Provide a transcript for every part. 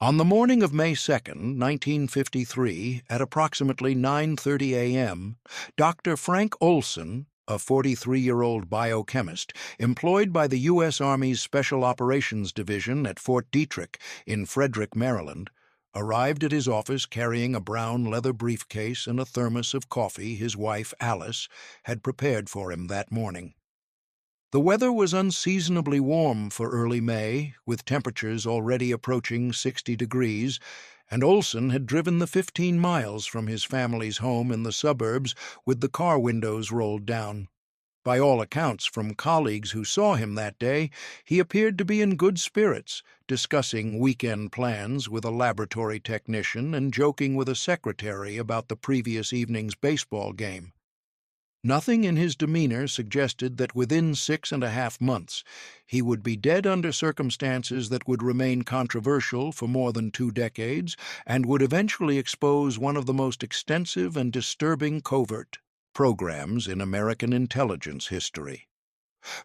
On the morning of May 2nd, 1953, at approximately 9:30 a.m., Dr. Frank Olson, a 43-year-old biochemist employed by the U.S. Army's Special Operations Division at Fort Detrick in Frederick, Maryland, arrived at his office carrying a brown leather briefcase and a thermos of coffee his wife, Alice, had prepared for him that morning. The weather was unseasonably warm for early May, with temperatures already approaching 60 degrees, and Olson had driven the 15 miles from his family's home in the suburbs with the car windows rolled down. By all accounts from colleagues who saw him that day, he appeared to be in good spirits, discussing weekend plans with a laboratory technician and joking with a secretary about the previous evening's baseball game. Nothing in his demeanor suggested that within 6.5 months he would be dead under circumstances that would remain controversial for more than 2 decades and would eventually expose one of the most extensive and disturbing covert programs in American intelligence history.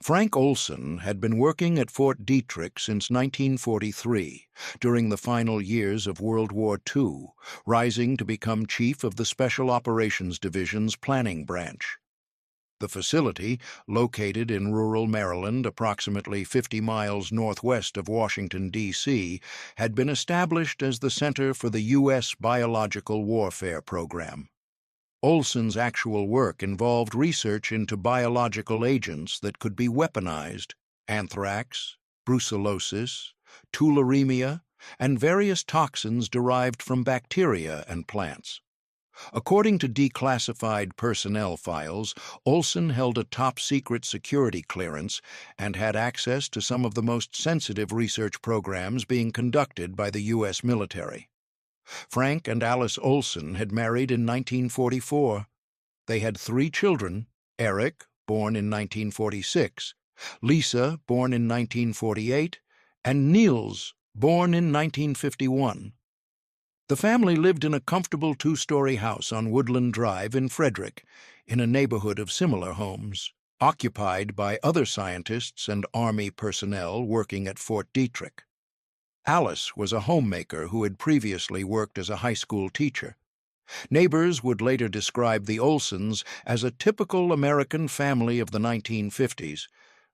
Frank Olson had been working at Fort Detrick since 1943, during the final years of World War II, rising to become chief of the Special Operations Division's planning branch. The facility, located in rural Maryland, approximately 50 miles northwest of Washington, D.C., had been established as the Center for the U.S. Biological Warfare Program. Olson's actual work involved research into biological agents that could be weaponized: anthrax, brucellosis, tularemia, and various toxins derived from bacteria and plants. According to declassified personnel files, Olson held a top-secret security clearance and had access to some of the most sensitive research programs being conducted by the U.S. military. Frank and Alice Olson had married in 1944. They had 3 children: Eric, born in 1946, Lisa, born in 1948, and Niels, born in 1951. The family lived in a comfortable 2-story house on Woodland Drive in Frederick, in a neighborhood of similar homes, occupied by other scientists and Army personnel working at Fort Detrick. Alice was a homemaker who had previously worked as a high school teacher. Neighbors would later describe the Olsons as a typical American family of the 1950s,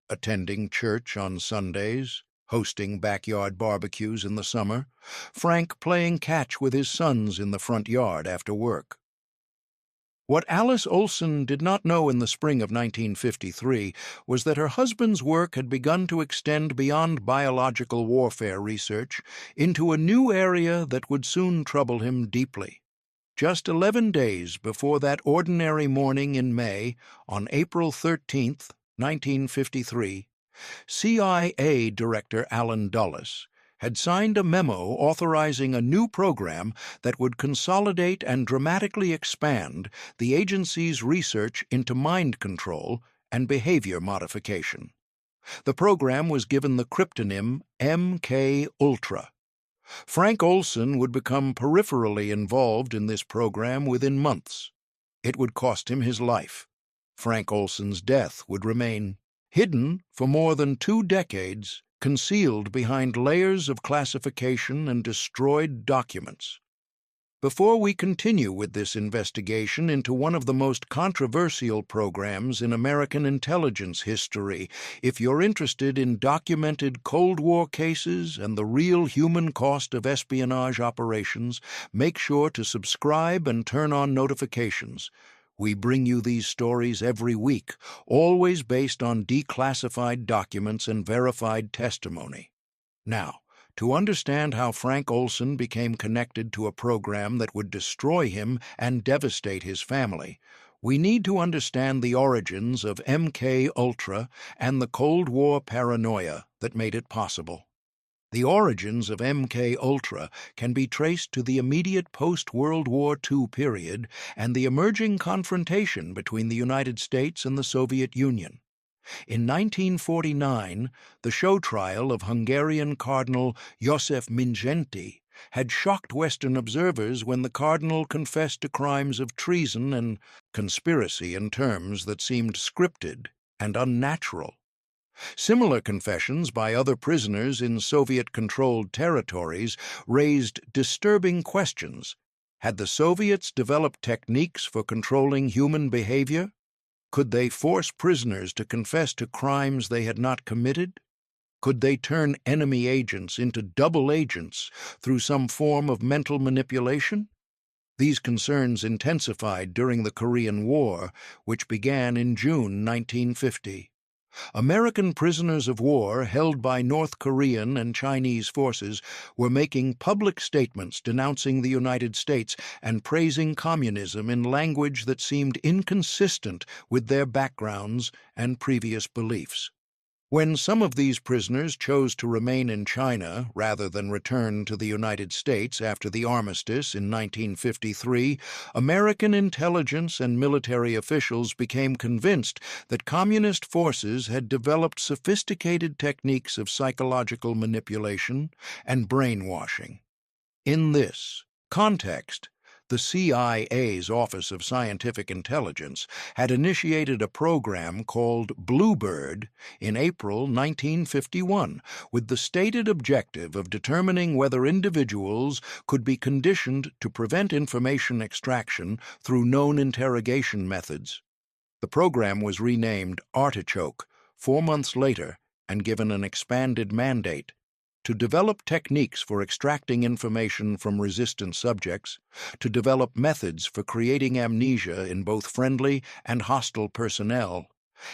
attending church on Sundays, hosting backyard barbecues in the summer, Frank playing catch with his sons in the front yard after work. What Alice Olson did not know in the spring of 1953 was that her husband's work had begun to extend beyond biological warfare research into a new area that would soon trouble him deeply. Just 11 days before that ordinary morning in May, on April 13, 1953, CIA Director Allen Dulles had signed a memo authorizing a new program that would consolidate and dramatically expand the agency's research into mind control and behavior modification. The program was given the cryptonym MK Ultra. Frank Olson would become peripherally involved in this program within months. It would cost him his life. Frank Olson's death would remain hidden for more than 2 decades, concealed behind layers of classification and destroyed documents. Before we continue with this investigation into one of the most controversial programs in American intelligence history, if you're interested in documented Cold War cases and the real human cost of espionage operations, make sure to subscribe and turn on notifications. We bring you these stories every week, always based on declassified documents and verified testimony. Now, to understand how Frank Olson became connected to a program that would destroy him and devastate his family, we need to understand the origins of MK Ultra and the Cold War paranoia that made it possible. The origins of MK Ultra can be traced to the immediate post-World War II period and the emerging confrontation between the United States and the Soviet Union. In 1949, the show trial of Hungarian Cardinal József Mindszenty had shocked Western observers when the cardinal confessed to crimes of treason and conspiracy in terms that seemed scripted and unnatural. Similar confessions by other prisoners in Soviet-controlled territories raised disturbing questions. Had the Soviets developed techniques for controlling human behavior? Could they force prisoners to confess to crimes they had not committed? Could they turn enemy agents into double agents through some form of mental manipulation? These concerns intensified during the Korean War, which began in June 1950. American prisoners of war held by North Korean and Chinese forces were making public statements denouncing the United States and praising communism in language that seemed inconsistent with their backgrounds and previous beliefs. When some of these prisoners chose to remain in China rather than return to the United States after the armistice in 1953, American intelligence and military officials became convinced that communist forces had developed sophisticated techniques of psychological manipulation and brainwashing. In this context, the CIA's Office of Scientific Intelligence had initiated a program called Bluebird in April 1951 with the stated objective of determining whether individuals could be conditioned to prevent information extraction through known interrogation methods. The program was renamed Artichoke 4 months later and given an expanded mandate to develop techniques for extracting information from resistant subjects, to develop methods for creating amnesia in both friendly and hostile personnel,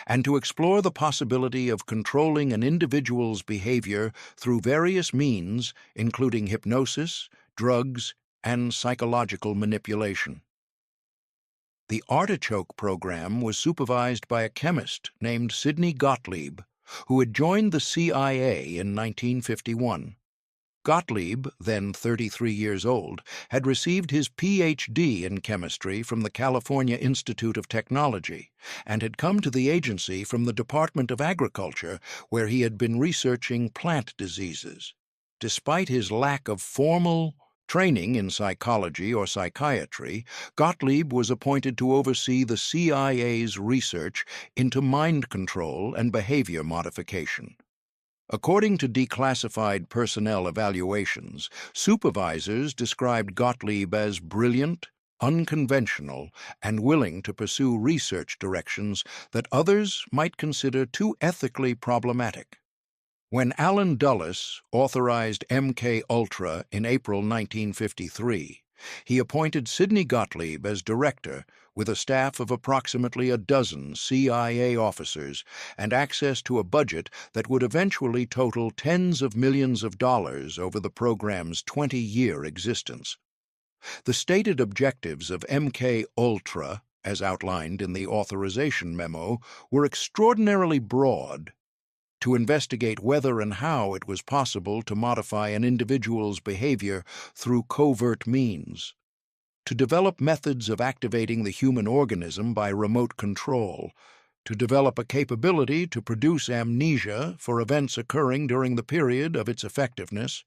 and to explore the possibility of controlling an individual's behavior through various means, including hypnosis, drugs, and psychological manipulation. The Artichoke program was supervised by a chemist named Sidney Gottlieb, who had joined the CIA in 1951. Gottlieb, then 33 years old, had received his Ph.D. in chemistry from the California Institute of Technology and had come to the agency from the Department of Agriculture, where he had been researching plant diseases. Despite his lack of formal training in psychology or psychiatry, Gottlieb was appointed to oversee the CIA's research into mind control and behavior modification. According to declassified personnel evaluations, supervisors described Gottlieb as brilliant, unconventional, and willing to pursue research directions that others might consider too ethically problematic. When Allen Dulles authorized MK-Ultra in April 1953, he appointed Sidney Gottlieb as director with a staff of approximately a dozen CIA officers and access to a budget that would eventually total tens of millions of dollars over the program's 20-year existence. The stated objectives of MK-Ultra, as outlined in the authorization memo, were extraordinarily broad: to investigate whether and how it was possible to modify an individual's behavior through covert means, to develop methods of activating the human organism by remote control, to develop a capability to produce amnesia for events occurring during the period of its effectiveness,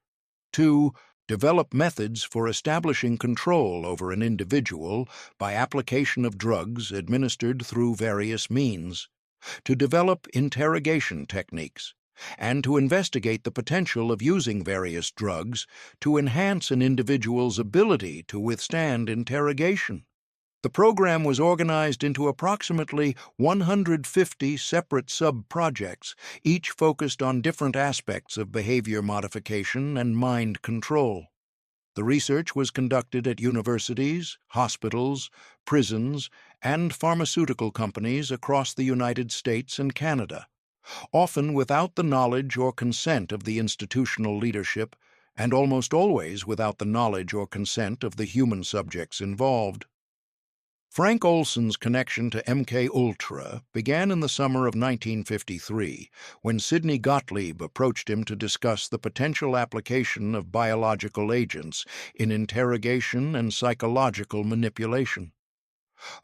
to develop methods for establishing control over an individual by application of drugs administered through various means, to develop interrogation techniques, and to investigate the potential of using various drugs to enhance an individual's ability to withstand interrogation. The program was organized into approximately 150 separate sub-projects, each focused on different aspects of behavior modification and mind control. The research was conducted at universities, hospitals, prisons, and pharmaceutical companies across the United States and Canada, often without the knowledge or consent of the institutional leadership, and almost always without the knowledge or consent of the human subjects involved. Frank Olson's connection to MK-Ultra began in the summer of 1953, when Sidney Gottlieb approached him to discuss the potential application of biological agents in interrogation and psychological manipulation.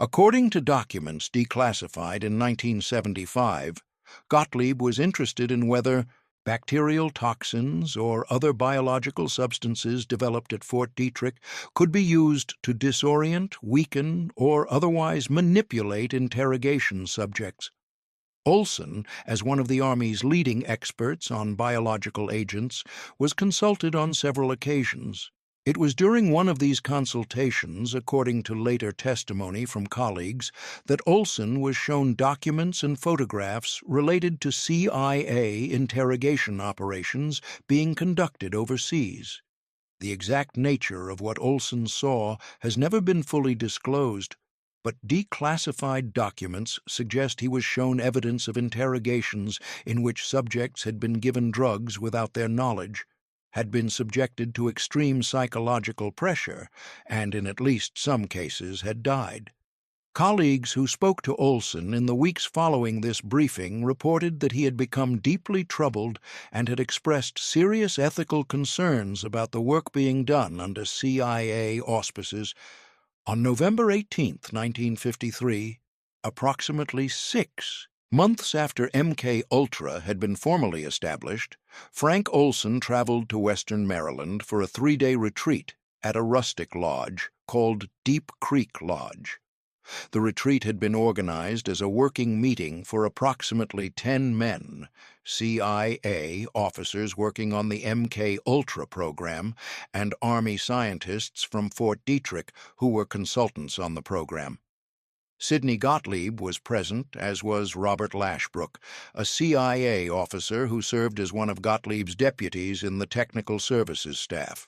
According to documents declassified in 1975, Gottlieb was interested in whether bacterial toxins or other biological substances developed at Fort Detrick could be used to disorient, weaken, or otherwise manipulate interrogation subjects. Olsen, as one of the Army's leading experts on biological agents, was consulted on several occasions. It was during one of these consultations, according to later testimony from colleagues, that Olsen was shown documents and photographs related to CIA interrogation operations being conducted overseas. The exact nature of what Olsen saw has never been fully disclosed, but declassified documents suggest he was shown evidence of interrogations in which subjects had been given drugs without their knowledge, had been subjected to extreme psychological pressure, and in at least some cases had died. Colleagues who spoke to Olsen in the weeks following this briefing reported that he had become deeply troubled and had expressed serious ethical concerns about the work being done under CIA auspices. On November 18, 1953, approximately 6 months after MK-Ultra had been formally established, Frank Olson traveled to Western Maryland for a 3-day retreat at a rustic lodge called Deep Creek Lodge. The retreat had been organized as a working meeting for approximately 10 men, CIA officers working on the MK-Ultra program, and Army scientists from Fort Detrick who were consultants on the program. Sidney Gottlieb was present, as was Robert Lashbrook, a CIA officer who served as one of Gottlieb's deputies in the technical services staff.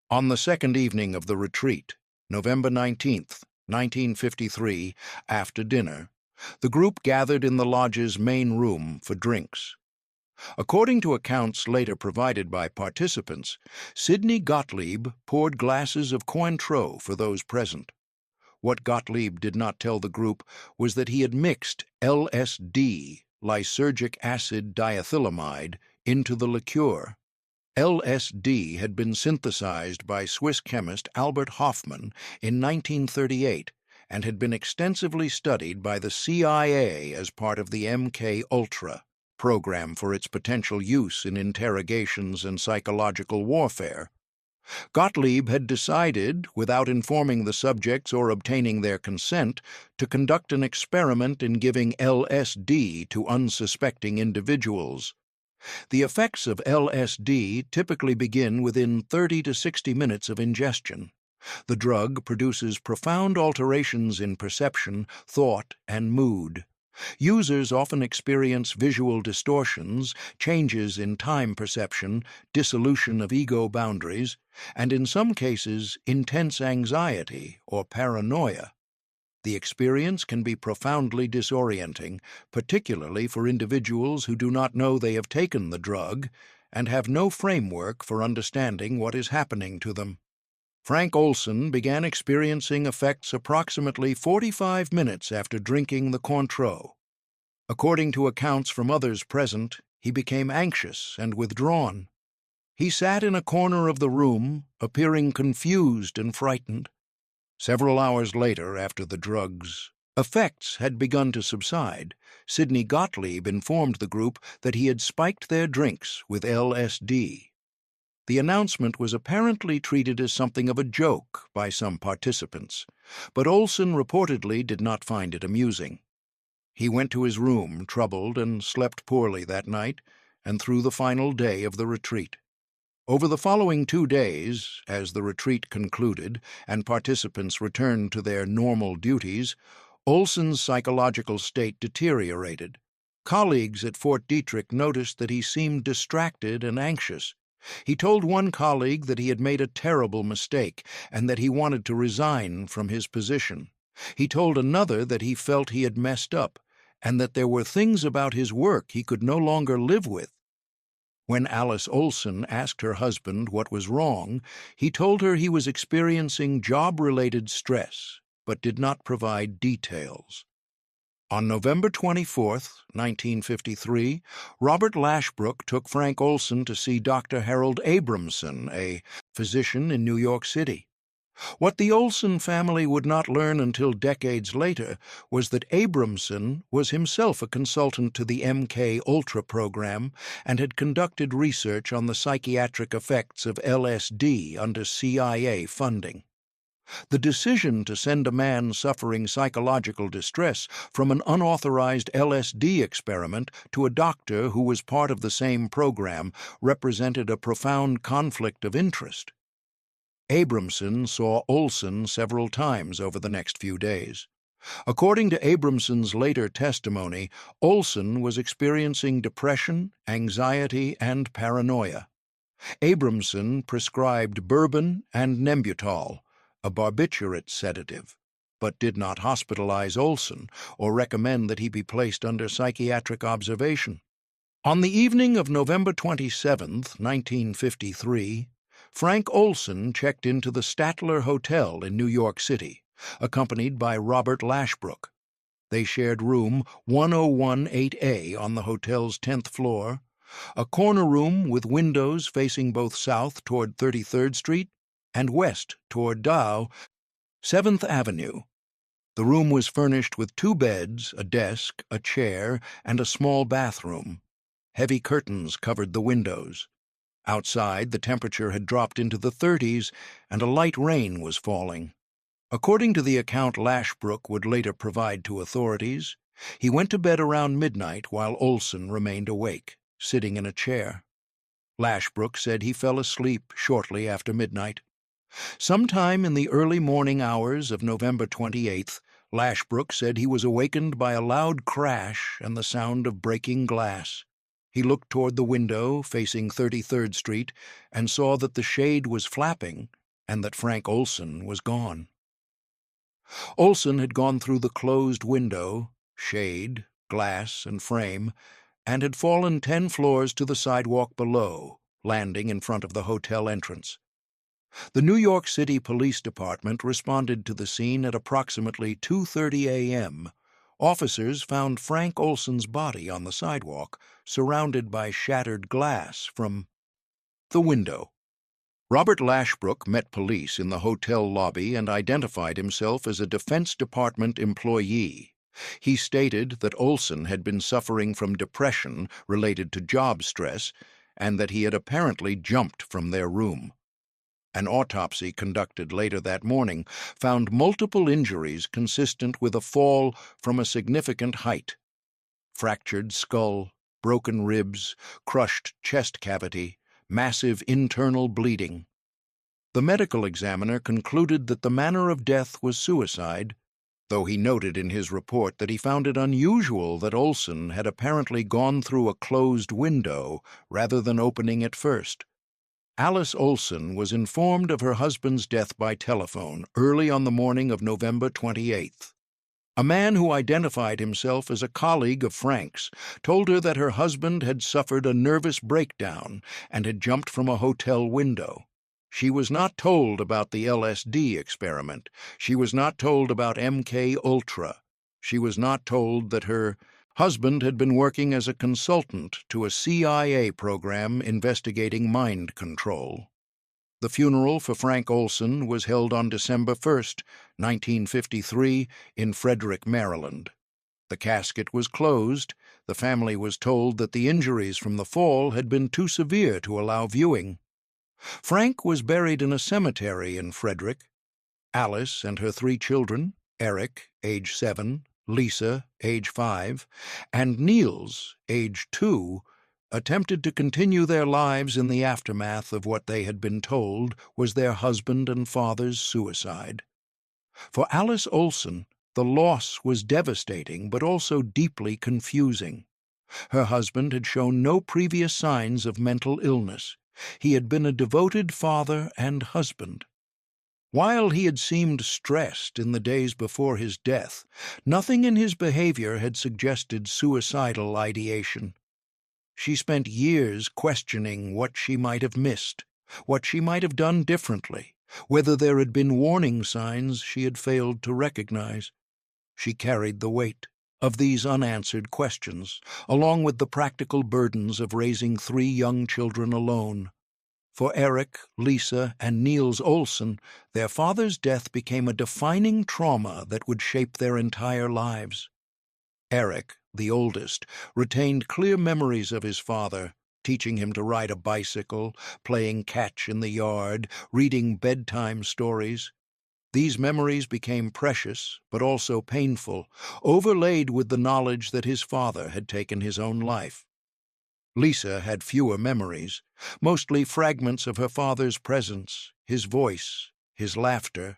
On the second evening of the retreat, November 19th, 1953, after dinner, the group gathered in the lodge's main room for drinks. According to accounts later provided by participants, Sidney Gottlieb poured glasses of Cointreau for those present. What Gottlieb did not tell the group was that he had mixed LSD, lysergic acid diethylamide, into the liqueur. LSD had been synthesized by Swiss chemist Albert Hofmann in 1938 and had been extensively studied by the CIA as part of the MK-Ultra program for its potential use in interrogations and psychological warfare. Gottlieb had decided, without informing the subjects or obtaining their consent, to conduct an experiment in giving LSD to unsuspecting individuals. The effects of LSD typically begin within 30 to 60 minutes of ingestion. The drug produces profound alterations in perception, thought, and mood. Users often experience visual distortions, changes in time perception, dissolution of ego boundaries, and in some cases, intense anxiety or paranoia. The experience can be profoundly disorienting, particularly for individuals who do not know they have taken the drug and have no framework for understanding what is happening to them. Frank Olsen began experiencing effects approximately 45 minutes after drinking the Cointreau. According to accounts from others present, he became anxious and withdrawn. He sat in a corner of the room, appearing confused and frightened. Several hours later, after the drug's effects had begun to subside, Sidney Gottlieb informed the group that he had spiked their drinks with LSD. The announcement was apparently treated as something of a joke by some participants, but Olsen reportedly did not find it amusing. He went to his room, troubled, and slept poorly that night and through the final day of the retreat. Over the following 2 days, as the retreat concluded and participants returned to their normal duties, Olsen's psychological state deteriorated. Colleagues at Fort Detrick noticed that he seemed distracted and anxious. He told one colleague that he had made a terrible mistake and that he wanted to resign from his position. He told another that he felt he had messed up and that there were things about his work he could no longer live with. When Alice Olsen asked her husband what was wrong, he told her he was experiencing job-related stress, but did not provide details. On November 24, 1953, Robert Lashbrook took Frank Olsen to see Dr. Harold Abramson, a physician in New York City. What the Olsen family would not learn until decades later was that Abramson was himself a consultant to the MK-Ultra program and had conducted research on the psychiatric effects of LSD under CIA funding. The decision to send a man suffering psychological distress from an unauthorized LSD experiment to a doctor who was part of the same program represented a profound conflict of interest. Abramson saw Olsen several times over the next few days. According to Abramson's later testimony, Olsen was experiencing depression, anxiety, and paranoia. Abramson prescribed bourbon and Nembutal, a barbiturate sedative, but did not hospitalize Olsen or recommend that he be placed under psychiatric observation. On the evening of November 27, 1953, Frank Olson checked into the Statler Hotel in New York City, accompanied by Robert Lashbrook. They shared room 1018A on the hotel's 10th floor, a corner room with windows facing both south toward 33rd Street and west toward Dow, 7th Avenue. The room was furnished with 2 beds, a desk, a chair, and a small bathroom. Heavy curtains covered the windows. Outside, the temperature had dropped into the 30s, and a light rain was falling. According to the account Lashbrook would later provide to authorities, he went to bed around midnight while Olsen remained awake, sitting in a chair. Lashbrook said he fell asleep shortly after midnight. Sometime in the early morning hours of November 28th, Lashbrook said he was awakened by a loud crash and the sound of breaking glass. He looked toward the window facing 33rd Street and saw that the shade was flapping and that Frank Olsen was gone. Olsen had gone through the closed window, shade, glass, and frame, and had fallen 10 floors to the sidewalk below, landing in front of the hotel entrance. The New York City Police Department responded to the scene at approximately 2:30 a.m. Officers found Frank Olsen's body on the sidewalk, surrounded by shattered glass from the window. Robert Lashbrook met police in the hotel lobby and identified himself as a Defense Department employee. He stated that Olsen had been suffering from depression related to job stress and that he had apparently jumped from their room. An autopsy conducted later that morning found multiple injuries consistent with a fall from a significant height: fractured skull, broken ribs, crushed chest cavity, massive internal bleeding. The medical examiner concluded that the manner of death was suicide, though he noted in his report that he found it unusual that Olsen had apparently gone through a closed window rather than opening it first. Alice Olsen was informed of her husband's death by telephone early on the morning of November 28th. A man who identified himself as a colleague of Frank's told her that her husband had suffered a nervous breakdown and had jumped from a hotel window. She was not told about the LSD experiment. She was not told about MK Ultra. She was not told that her husband had been working as a consultant to a CIA program investigating mind control. The funeral for Frank Olsen was held on December 1st, 1953, in Frederick, Maryland. The casket was closed. The family was told that the injuries from the fall had been too severe to allow viewing. Frank was buried in a cemetery in Frederick. Alice and her 3 children, Eric, age 7, Lisa, age 5, and Niels, age 2, attempted to continue their lives in the aftermath of what they had been told was their husband and father's suicide. For Alice Olsen, the loss was devastating but also deeply confusing. Her husband had shown no previous signs of mental illness. He had been a devoted father and husband. While he had seemed stressed in the days before his death, nothing in his behavior had suggested suicidal ideation. She spent years questioning what she might have missed, what she might have done differently, whether there had been warning signs she had failed to recognize. She carried the weight of these unanswered questions, along with the practical burdens of raising 3 young children alone. For Eric, Lisa, and Niels Olsen, their father's death became a defining trauma that would shape their entire lives. Eric, the oldest, retained clear memories of his father, teaching him to ride a bicycle, playing catch in the yard, reading bedtime stories. These memories became precious, but also painful, overlaid with the knowledge that his father had taken his own life. Lisa had fewer memories, mostly fragments of her father's presence, his voice, his laughter.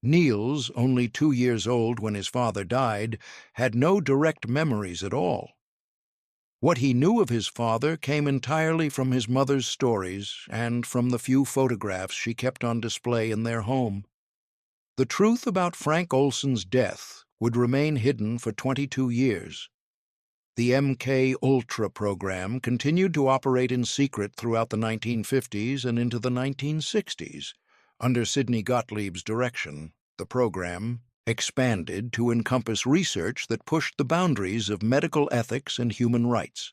Niels, only 2 years old when his father died, had no direct memories at all. What he knew of his father came entirely from his mother's stories and from the few photographs she kept on display in their home. The truth about Frank Olsen's death would remain hidden for 22 years. The MK Ultra program continued to operate in secret throughout the 1950s and into the 1960s. Under Sidney Gottlieb's direction, the program expanded to encompass research that pushed the boundaries of medical ethics and human rights.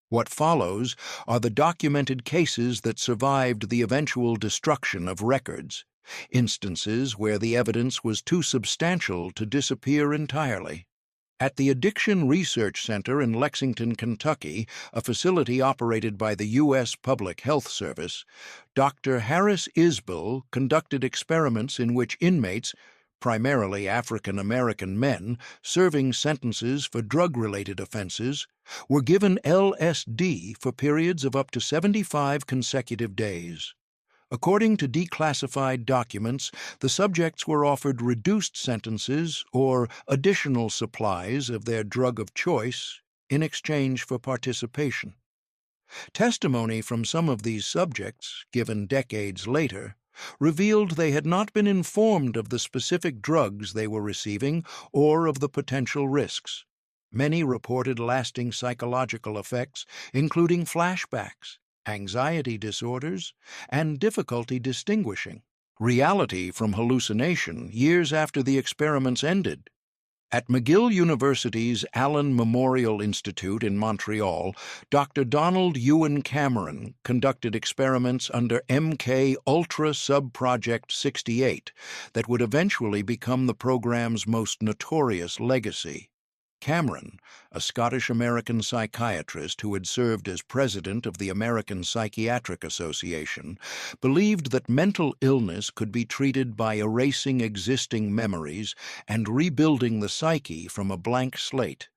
What follows are the documented cases that survived the eventual destruction of records, instances where the evidence was too substantial to disappear entirely. At the Addiction Research Center in Lexington, Kentucky, a facility operated by the U.S. Public Health Service, Dr. Harris Isbell conducted experiments in which inmates, primarily African American men serving sentences for drug-related offenses, were given LSD for periods of up to 75 consecutive days. According to declassified documents, the subjects were offered reduced sentences or additional supplies of their drug of choice in exchange for participation. Testimony from some of these subjects, given decades later, revealed they had not been informed of the specific drugs they were receiving or of the potential risks. Many reported lasting psychological effects, including flashbacks, anxiety disorders, and difficulty distinguishing reality from hallucination years after the experiments ended. At McGill University's Allen Memorial Institute in Montreal, Dr. Donald Ewan Cameron conducted experiments under MK Ultra Subproject 68 that would eventually become the program's most notorious legacy. Cameron, a Scottish-American psychiatrist who had served as president of the American Psychiatric Association, believed that mental illness could be treated by erasing existing memories and rebuilding the psyche from a blank slate.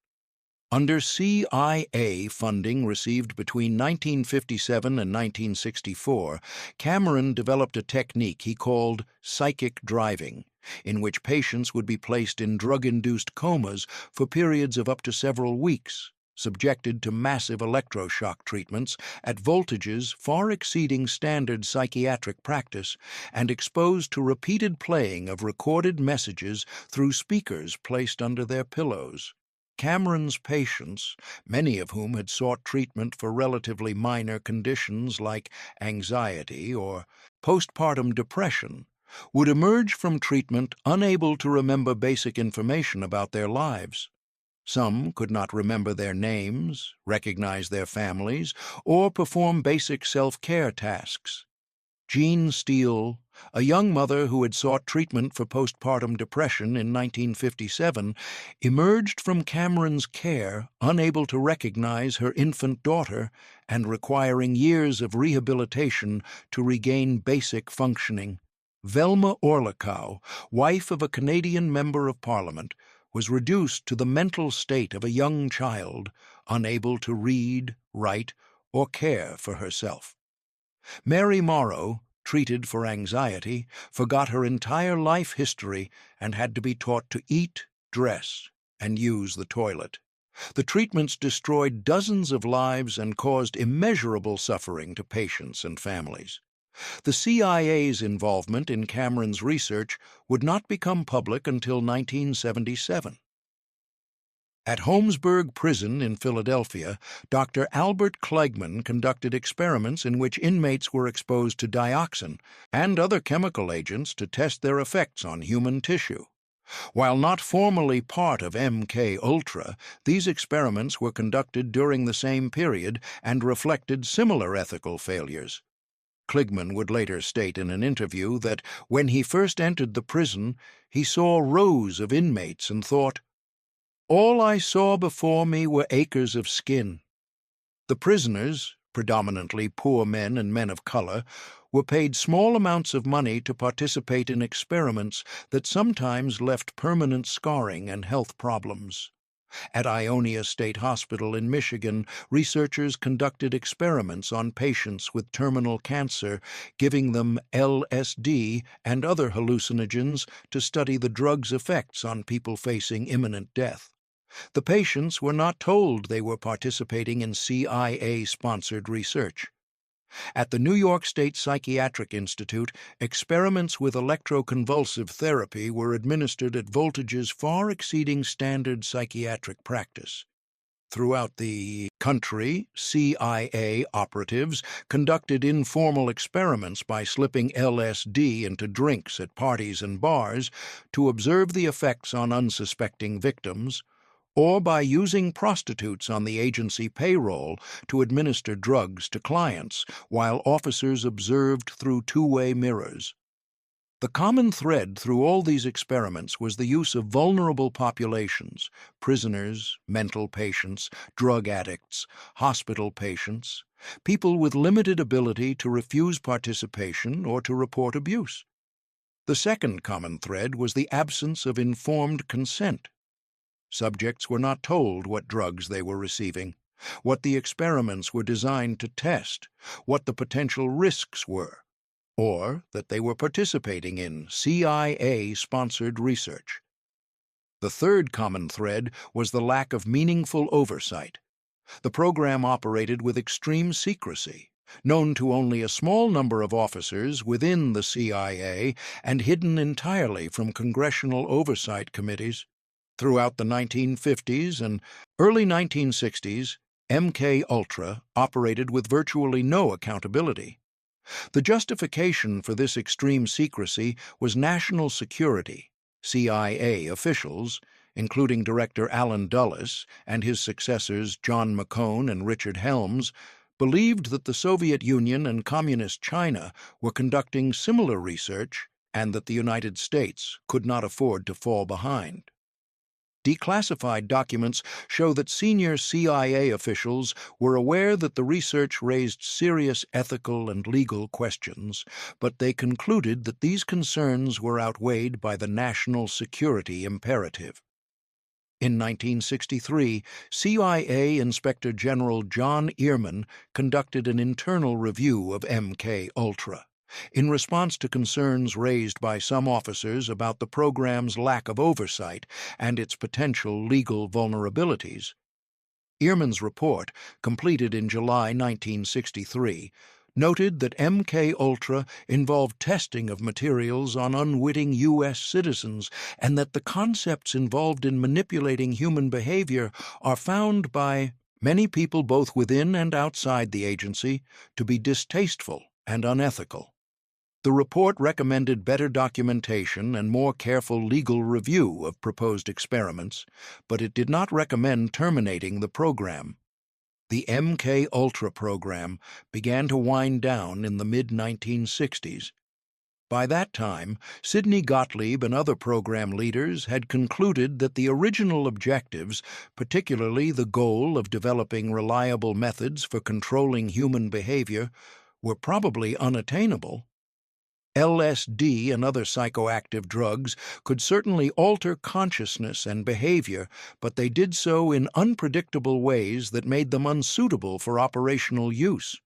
Under CIA funding received between 1957 and 1964, Cameron developed a technique he called psychic driving, in which patients would be placed in drug-induced comas for periods of up to several weeks, subjected to massive electroshock treatments at voltages far exceeding standard psychiatric practice, and exposed to repeated playing of recorded messages through speakers placed under their pillows. Cameron's patients, many of whom had sought treatment for relatively minor conditions like anxiety or postpartum depression, would emerge from treatment unable to remember basic information about their lives. Some could not remember their names, recognize their families, or perform basic self-care tasks. Jean Steele, a young mother who had sought treatment for postpartum depression in 1957, emerged from Cameron's care unable to recognize her infant daughter and requiring years of rehabilitation to regain basic functioning. Velma Orlikow, wife of a Canadian member of Parliament, was reduced to the mental state of a young child, unable to read, write, or care for herself. Mary Morrow, treated for anxiety, forgot her entire life history and had to be taught to eat, dress, and use the toilet. The treatments destroyed dozens of lives and caused immeasurable suffering to patients and families. The CIA's involvement in Cameron's research would not become public until 1977. At Holmesburg Prison in Philadelphia, Dr. Albert Klegman conducted experiments in which inmates were exposed to dioxin and other chemical agents to test their effects on human tissue. While not formally part of MK Ultra, these experiments were conducted during the same period and reflected similar ethical failures. Kligman would later state in an interview that when he first entered the prison, he saw rows of inmates and thought, "All I saw before me were acres of skin." The prisoners, predominantly poor men and men of color, were paid small amounts of money to participate in experiments that sometimes left permanent scarring and health problems. At Ionia State Hospital in Michigan, researchers conducted experiments on patients with terminal cancer, giving them LSD and other hallucinogens to study the drug's effects on people facing imminent death. The patients were not told they were participating in CIA-sponsored research. At the New York State Psychiatric Institute, experiments with electroconvulsive therapy were administered at voltages far exceeding standard psychiatric practice. Throughout the country, CIA operatives conducted informal experiments by slipping LSD into drinks at parties and bars to observe the effects on unsuspecting victims, or by using prostitutes on the agency payroll to administer drugs to clients, while officers observed through two-way mirrors. The common thread through all these experiments was the use of vulnerable populations: prisoners, mental patients, drug addicts, hospital patients, people with limited ability to refuse participation or to report abuse. The second common thread was the absence of informed consent. Subjects were not told what drugs they were receiving, what the experiments were designed to test, what the potential risks were, or that they were participating in CIA-sponsored research. The third common thread was the lack of meaningful oversight. The program operated with extreme secrecy, known to only a small number of officers within the CIA and hidden entirely from congressional oversight committees. Throughout the 1950s and early 1960s, MK-Ultra operated with virtually no accountability. The justification for this extreme secrecy was national security. CIA officials, including Director Allen Dulles and his successors John McCone and Richard Helms, believed that the Soviet Union and Communist China were conducting similar research and that the United States could not afford to fall behind. Declassified documents show that senior CIA officials were aware that the research raised serious ethical and legal questions, but they concluded that these concerns were outweighed by the national security imperative. In 1963, CIA Inspector General John Ehrman conducted an internal review of MK-Ultra. In response to concerns raised by some officers about the program's lack of oversight and its potential legal vulnerabilities, Ehrman's report, completed in July 1963, noted that MK-Ultra involved testing of materials on unwitting U.S. citizens and that the concepts involved in manipulating human behavior are found by many people both within and outside the agency to be distasteful and unethical. The report recommended better documentation and more careful legal review of proposed experiments, but it did not recommend terminating the program. The MK-Ultra program began to wind down in the mid-1960s. By that time, Sidney Gottlieb and other program leaders had concluded that the original objectives, particularly the goal of developing reliable methods for controlling human behavior, were probably unattainable. LSD and other psychoactive drugs could certainly alter consciousness and behavior, but they did so in unpredictable ways that made them unsuitable for operational use.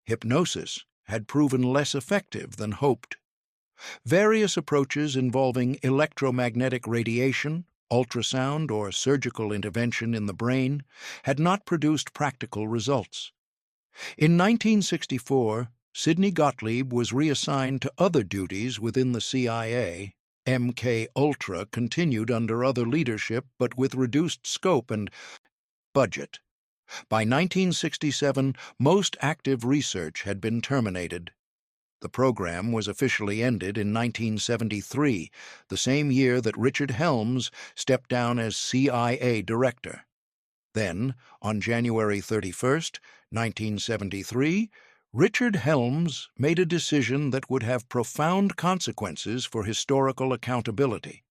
Hypnosis had proven less effective than hoped. Various approaches involving electromagnetic radiation, ultrasound, or surgical intervention in the brain had not produced practical results. In 1964, Sidney Gottlieb was reassigned to other duties within the CIA. MK-Ultra continued under other leadership, but with reduced scope and budget. By 1967, most active research had been terminated. The program was officially ended in 1973, the same year that Richard Helms stepped down as CIA director. Then, on January 31, 1973, Richard Helms made a decision that would have profound consequences for historical accountability.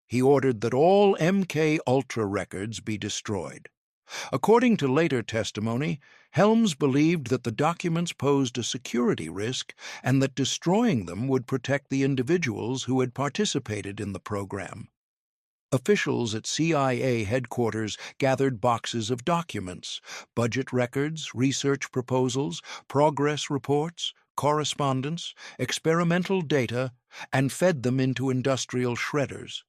He ordered that all MK-Ultra records be destroyed. According to later testimony, Helms believed that the documents posed a security risk and that destroying them would protect the individuals who had participated in the program. Officials at CIA headquarters gathered boxes of documents, budget records, research proposals, progress reports, correspondence, experimental data, and fed them into industrial shredders.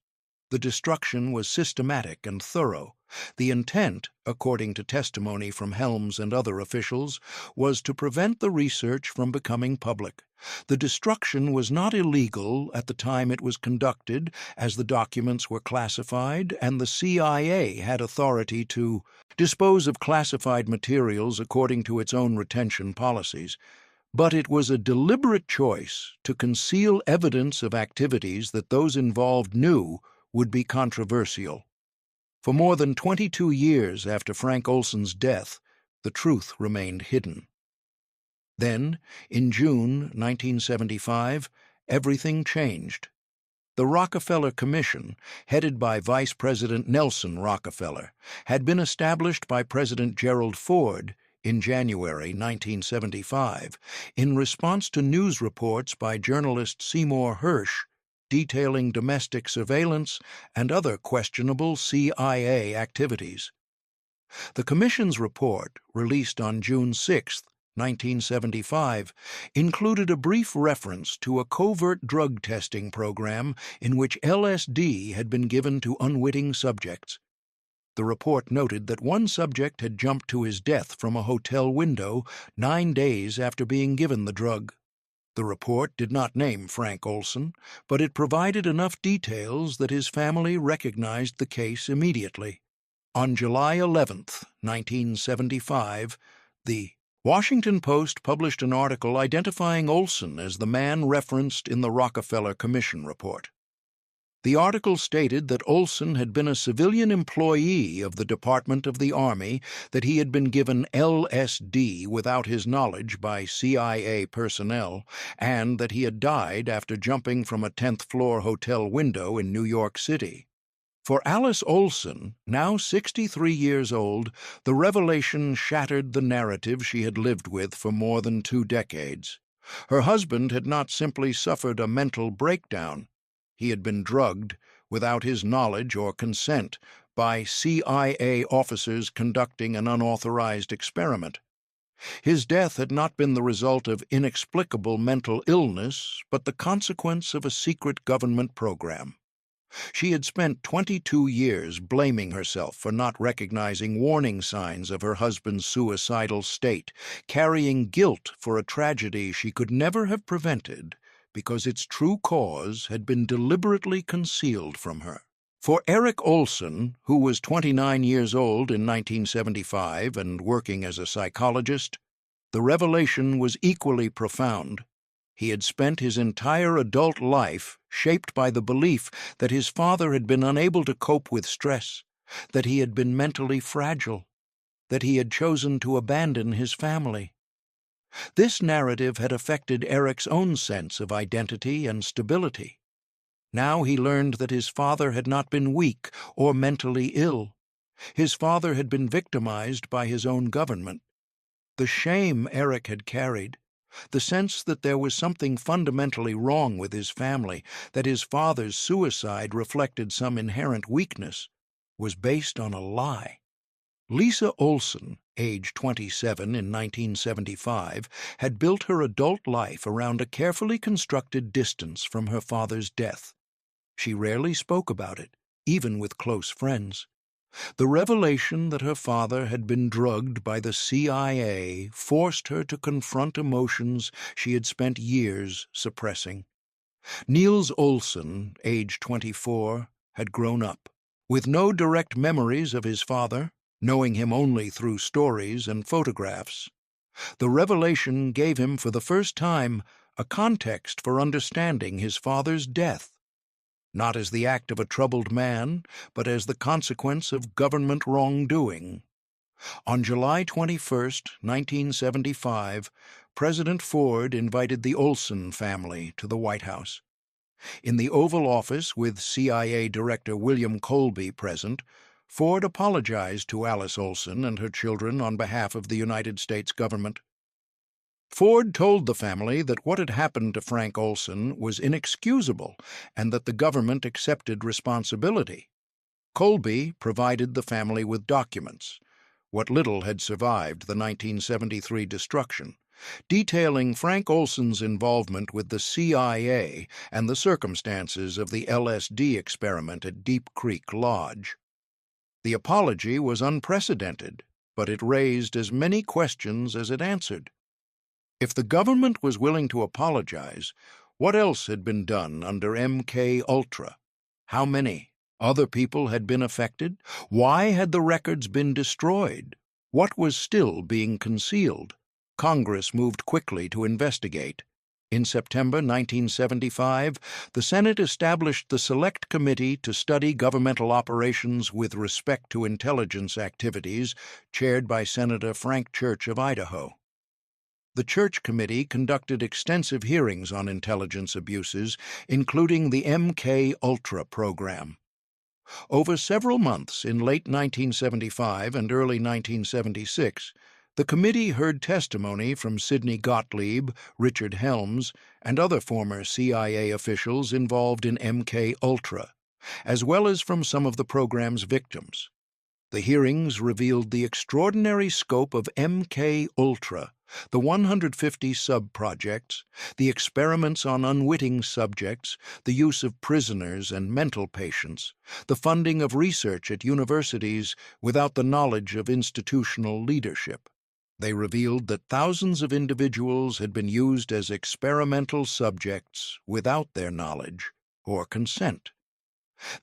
The destruction was systematic and thorough. The intent, according to testimony from Helms and other officials, was to prevent the research from becoming public. The destruction was not illegal at the time it was conducted, as the documents were classified, and the CIA had authority to dispose of classified materials according to its own retention policies. But it was a deliberate choice to conceal evidence of activities that those involved knew would be controversial. For more than 22 years after Frank Olsen's death, the truth remained hidden. Then, in June 1975, everything changed. The Rockefeller Commission, headed by Vice President Nelson Rockefeller, had been established by President Gerald Ford in January 1975 in response to news reports by journalist Seymour Hersh detailing domestic surveillance and other questionable CIA activities. The Commission's report, released on June 6, 1975, included a brief reference to a covert drug testing program in which LSD had been given to unwitting subjects. The report noted that one subject had jumped to his death from a hotel window 9 days after being given the drug. The report did not name Frank Olsen, but it provided enough details that his family recognized the case immediately. On July 11, 1975, the Washington Post published an article identifying Olsen as the man referenced in the Rockefeller Commission report. The article stated that Olsen had been a civilian employee of the Department of the Army, that he had been given LSD without his knowledge by CIA personnel, and that he had died after jumping from a 10th-floor hotel window in New York City. For Alice Olsen, now 63 years old, the revelation shattered the narrative she had lived with for more than 2 decades. Her husband had not simply suffered a mental breakdown. He had been drugged, without his knowledge or consent, by CIA officers conducting an unauthorized experiment. His death had not been the result of inexplicable mental illness, but the consequence of a secret government program. She had spent 22 years blaming herself for not recognizing warning signs of her husband's suicidal state, carrying guilt for a tragedy she could never have prevented, because its true cause had been deliberately concealed from her. For Eric Olsen, who was 29 years old in 1975 and working as a psychologist, the revelation was equally profound. He had spent his entire adult life shaped by the belief that his father had been unable to cope with stress, that he had been mentally fragile, that he had chosen to abandon his family. This narrative had affected Eric's own sense of identity and stability. Now he learned that his father had not been weak or mentally ill. His father had been victimized by his own government. The shame Eric had carried, the sense that there was something fundamentally wrong with his family, that his father's suicide reflected some inherent weakness, was based on a lie. Lisa Olsen, age 27 in 1975, had built her adult life around a carefully constructed distance from her father's death. She rarely spoke about it, even with close friends. The revelation that her father had been drugged by the CIA forced her to confront emotions she had spent years suppressing. Niels Olsen, age 24, had grown up, with no direct memories of his father, knowing him only through stories and photographs. The revelation gave him for the first time a context for understanding his father's death, not as the act of a troubled man, but as the consequence of government wrongdoing. On July 21, 1975, President Ford invited the Olsen family to the White House. In the Oval Office, with CIA Director William Colby present, Ford apologized to Alice Olsen and her children on behalf of the United States government. Ford told the family that what had happened to Frank Olsen was inexcusable and that the government accepted responsibility. Colby provided the family with documents, what little had survived the 1973 destruction, detailing Frank Olsen's involvement with the CIA and the circumstances of the LSD experiment at Deep Creek Lodge. The apology was unprecedented, but it raised as many questions as it answered. If the government was willing to apologize, what else had been done under MK Ultra? How many other people had been affected? Why had the records been destroyed? What was still being concealed? Congress moved quickly to investigate. In September 1975, the Senate established the Select Committee to study governmental operations with respect to intelligence activities, chaired by Senator Frank Church of Idaho. The Church Committee conducted extensive hearings on intelligence abuses, including the MK Ultra program. Over several months in late 1975 and early 1976, the committee heard testimony from Sidney Gottlieb, Richard Helms, and other former CIA officials involved in MK Ultra, as well as from some of the program's victims. The hearings revealed the extraordinary scope of MK Ultra, the 150 sub-projects, the experiments on unwitting subjects, the use of prisoners and mental patients, the funding of research at universities without the knowledge of institutional leadership. They revealed that thousands of individuals had been used as experimental subjects without their knowledge or consent.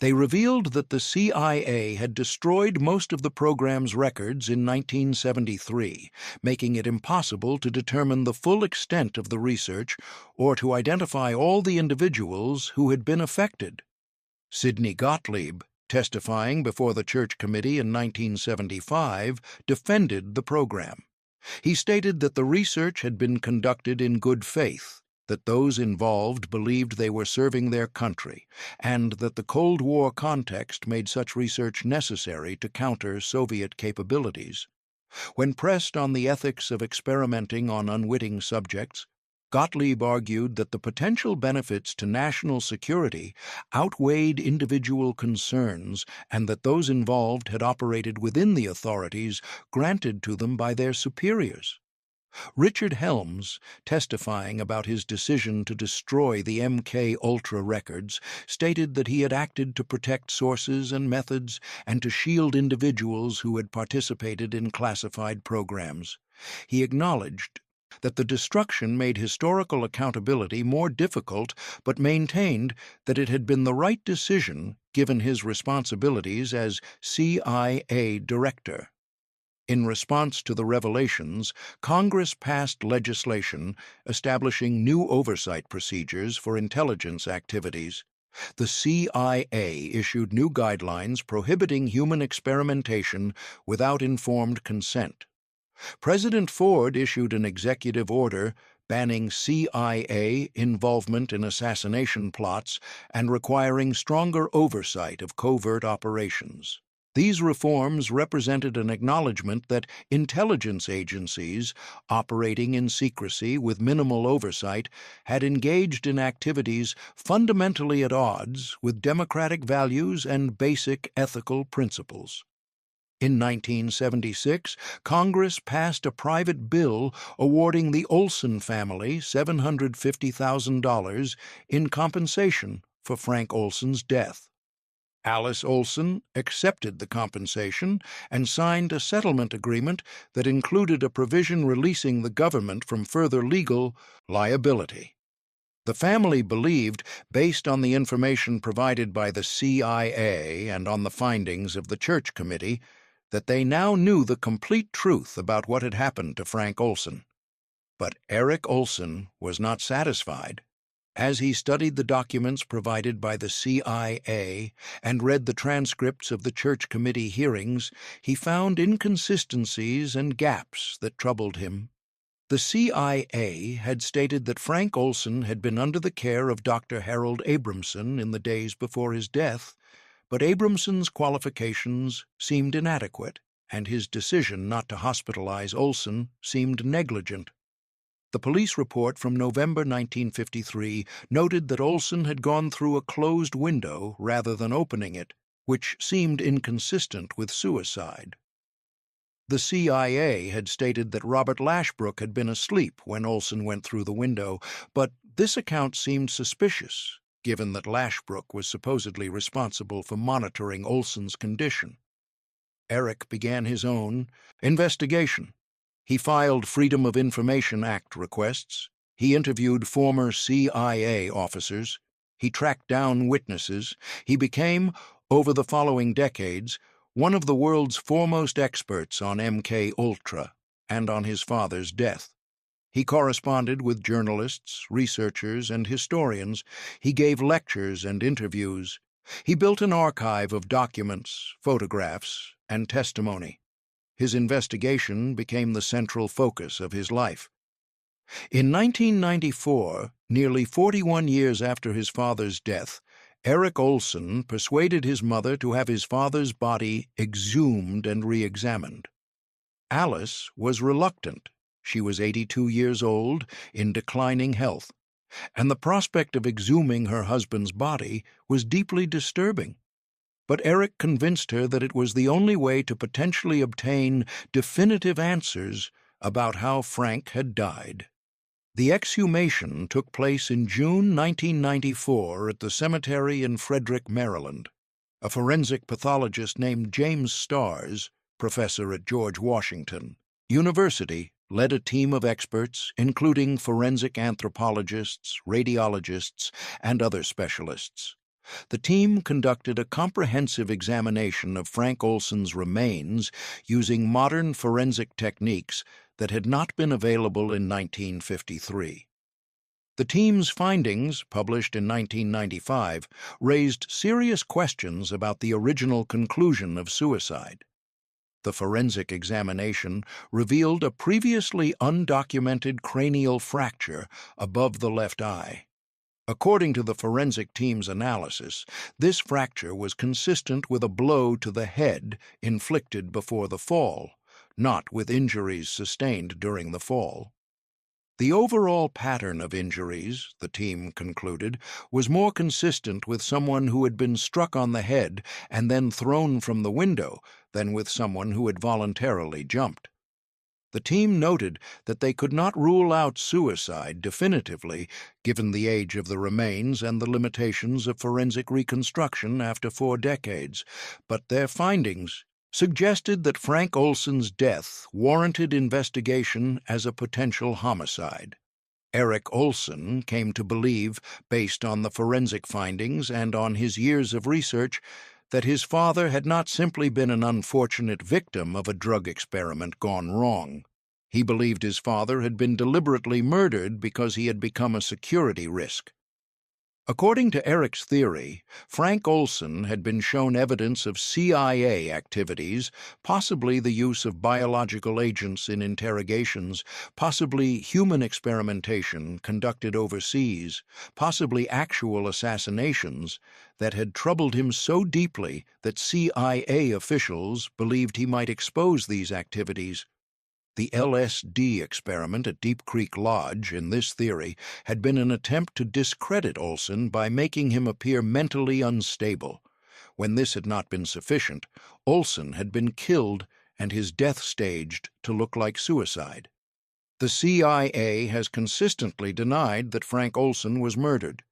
They revealed that the CIA had destroyed most of the program's records in 1973, making it impossible to determine the full extent of the research or to identify all the individuals who had been affected. Sidney Gottlieb, testifying before the Church Committee in 1975, defended the program. He stated that the research had been conducted in good faith, that those involved believed they were serving their country, and that the Cold War context made such research necessary to counter Soviet capabilities. When pressed on the ethics of experimenting on unwitting subjects, Gottlieb argued that the potential benefits to national security outweighed individual concerns and that those involved had operated within the authorities granted to them by their superiors. Richard Helms, testifying about his decision to destroy the MK Ultra records, stated that he had acted to protect sources and methods and to shield individuals who had participated in classified programs. He acknowledged that the destruction made historical accountability more difficult, but maintained that it had been the right decision given his responsibilities as CIA director. In response to the revelations, Congress passed legislation establishing new oversight procedures for intelligence activities. The CIA issued new guidelines prohibiting human experimentation without informed consent. President Ford issued an executive order banning CIA involvement in assassination plots and requiring stronger oversight of covert operations. These reforms represented an acknowledgment that intelligence agencies, operating in secrecy with minimal oversight, had engaged in activities fundamentally at odds with democratic values and basic ethical principles. In 1976, Congress passed a private bill awarding the Olsen family $750,000 in compensation for Frank Olsen's death. Alice Olsen accepted the compensation and signed a settlement agreement that included a provision releasing the government from further legal liability. The family believed, based on the information provided by the CIA and on the findings of the Church Committee, that they now knew the complete truth about what had happened to Frank Olsen. But Eric Olsen was not satisfied. As he studied the documents provided by the CIA and read the transcripts of the Church Committee hearings, he found inconsistencies and gaps that troubled him. The CIA had stated that Frank Olsen had been under the care of Dr. Harold Abramson in the days before his death, But Abramson's qualifications seemed inadequate, and his decision not to hospitalize Olsen seemed negligent. The police report from November 1953 noted that Olsen had gone through a closed window rather than opening it, which seemed inconsistent with suicide. The CIA had stated that Robert Lashbrook had been asleep when Olsen went through the window, but this account seemed suspicious, given that Lashbrook was supposedly responsible for monitoring Olsen's condition. Eric began his own investigation. He filed Freedom of Information Act requests. He interviewed former CIA officers. He tracked down witnesses. He became, over the following decades, one of the world's foremost experts on MK-Ultra and on his father's death. He corresponded with journalists, researchers, and historians. He gave lectures and interviews. He built an archive of documents, photographs, and testimony. His investigation became the central focus of his life. In 1994, nearly 41 years after his father's death, Eric Olsen persuaded his mother to have his father's body exhumed and re-examined. Alice was reluctant. She was 82 years old, in declining health, and the prospect of exhuming her husband's body was deeply disturbing. But Eric convinced her that it was the only way to potentially obtain definitive answers about how Frank had died. The exhumation took place in June 1994 at the cemetery in Frederick, Maryland. A forensic pathologist named James Starrs, professor at George Washington University, led a team of experts, including forensic anthropologists, radiologists, and other specialists. The team conducted a comprehensive examination of Frank Olsen's remains using modern forensic techniques that had not been available in 1953. The team's findings, published in 1995, raised serious questions about the original conclusion of suicide. The forensic examination revealed a previously undocumented cranial fracture above the left eye. According to the forensic team's analysis, this fracture was consistent with a blow to the head inflicted before the fall, not with injuries sustained during the fall. The overall pattern of injuries, the team concluded, was more consistent with someone who had been struck on the head and then thrown from the window than with someone who had voluntarily jumped. The team noted that they could not rule out suicide definitively, given the age of the remains and the limitations of forensic reconstruction after 4 decades, but their findings suggested that Frank Olsen's death warranted investigation as a potential homicide. Eric Olsen came to believe, based on the forensic findings and on his years of research, that his father had not simply been an unfortunate victim of a drug experiment gone wrong. He believed his father had been deliberately murdered because he had become a security risk. According to Eric's theory, Frank Olsen had been shown evidence of CIA activities, possibly the use of biological agents in interrogations, possibly human experimentation conducted overseas, possibly actual assassinations, that had troubled him so deeply that CIA officials believed he might expose these activities. The LSD experiment at Deep Creek Lodge, in this theory, had been an attempt to discredit Olsen by making him appear mentally unstable. When this had not been sufficient, Olsen had been killed and his death staged to look like suicide. The CIA has consistently denied that Frank Olsen was murdered.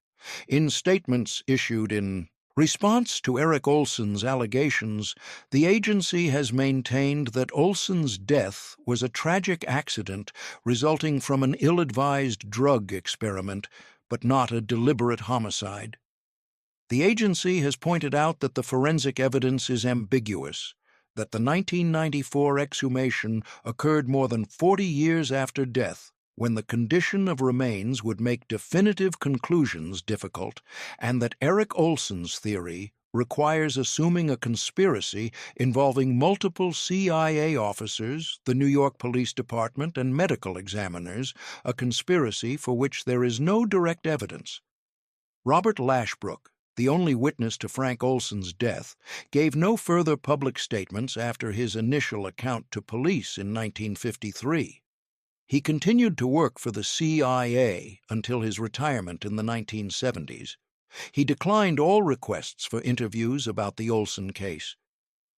In statements issued in response to Eric Olsen's allegations, the agency has maintained that Olsen's death was a tragic accident resulting from an ill-advised drug experiment, but not a deliberate homicide. The agency has pointed out that the forensic evidence is ambiguous, that the 1994 exhumation occurred more than 40 years after death, when the condition of remains would make definitive conclusions difficult, and that Eric Olsen's theory requires assuming a conspiracy involving multiple CIA officers, the New York Police Department, and medical examiners, a conspiracy for which there is no direct evidence. Robert Lashbrook, the only witness to Frank Olsen's death, gave no further public statements after his initial account to police in 1953. He continued to work for the CIA until his retirement in the 1970s. He declined all requests for interviews about the Olsen case.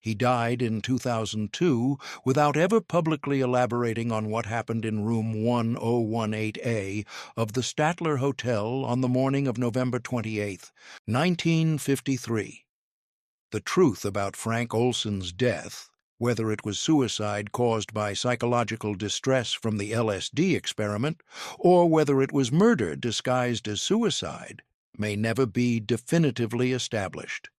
He died in 2002 without ever publicly elaborating on what happened in room 1018A of the Statler Hotel on the morning of November 28, 1953. The truth about Frank Olsen's death, whether it was suicide caused by psychological distress from the LSD experiment, or whether it was murder disguised as suicide, may never be definitively established.